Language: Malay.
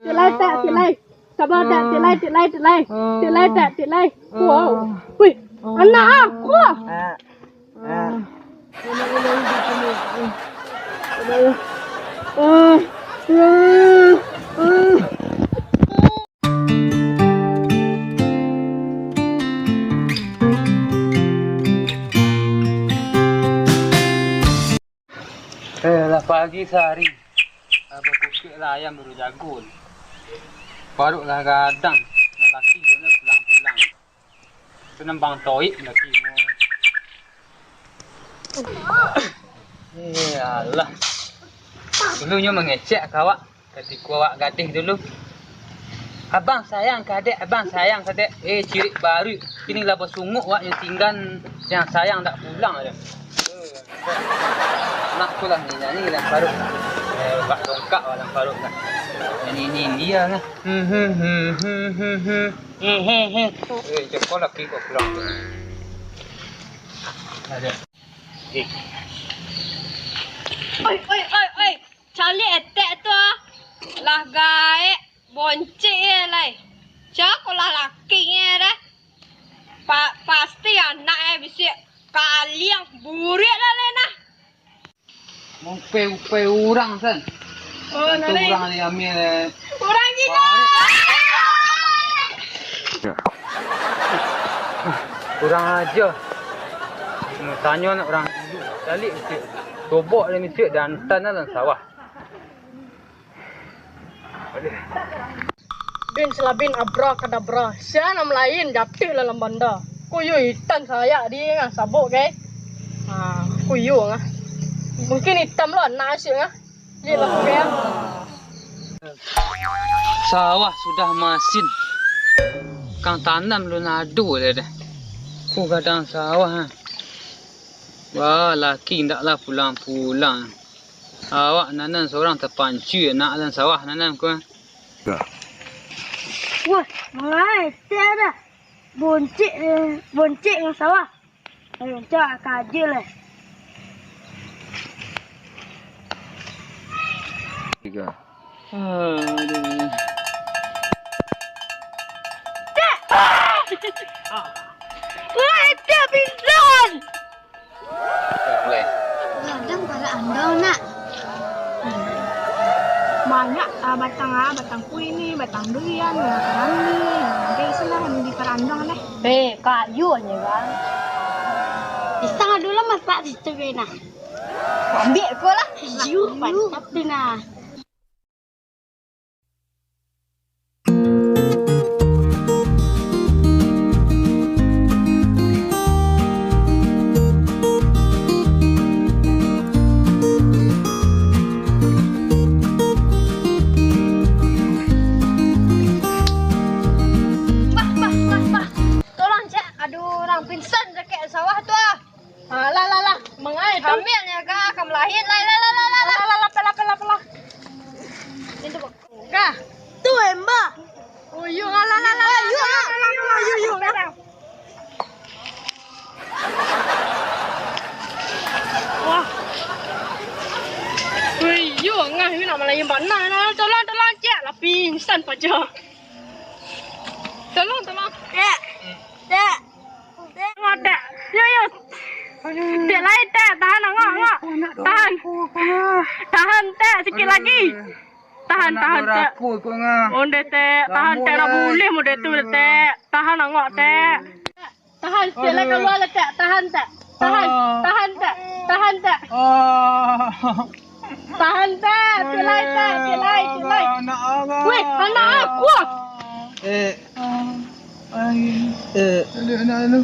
Tilai. Sabar tak, tilai. Wow. Wih, anak aku. Lah pagi sehari abang kukik lah ayam baru jagung. Baru lah gadang lelaki dia pulang-pulang. Tu nembang toik lelaki Allah. Dulunya mengecek kawak ketika awak gadis dulu. Abang sayang ke adik, abang sayang ke adik. Cirik baru. Kini lah bersungguh awak yang tinggal yang sayang tak pulang aja. Nak pulang ni nyanyi lah Faruk. Bak tongkak orang Faruk lah. Nyanyi dia lah. Cepat lagi kau pulang. Ada. Oi. Cali etek tu. Lah gaek boncik lai. Cak lah laki dah. Pasti anak bisa kalian burik lah lena. Mau pe orang san. Oh, nani. Orang ni ambil. Orang gila. Kurang aja. Tanya nak orang dulu. Calik mesti. Tobok dia mesti dan tanah dan sawah. Boleh. Bin selabin abra kadabra. Siapa nama lain jatuh dalam banda. Kuyu hitam saya dia ngah sabuk guys. Kuyu ngah. Mungkin hitam lah nasi ngah. Dia lah guys. Sawah sudah masin. Kang tanam lu nadu dia dah. Ku gadang sawah. Wah, laki ndaklah pulang-pulang. Awak nanam seorang terpancu nak dalam sawah nanam ku. Wah, mulai tiada. Boncik dengan sawah. Ayo, cak kaji lah. 3. Aduh. Wah, itu bintang. Boleh. Kadang pada anda nak. Banyak batang kuih ni, batang durian, batang ni. Kayak selah ni di kerandang deh. Kayu aja kan. Pisang dulu masak di situ nak. Ambil ko lah. Kayu, mantap tu nak. Lah. Mengai tu. Hamilnya kah? Kamu lahir. Lah. Ini tu kah? Tu embak. Oh, you lah. You. Wah. Wih, you ngah you nak melayan mana? Tolong cek lah pingsan paja. Tolong. Cek. Ada. Yo. Dia lain tak, tahan ngok. Tahan tak sikit lagi. Tahan tak. Onde tak, tahan tak nak boleh mode tu tak. Tahan ngok tak. Tahan sila keluar le tak, tahan tak. Tahan tak. Tahan tak, tilai. Weh, anak aku. Aduh.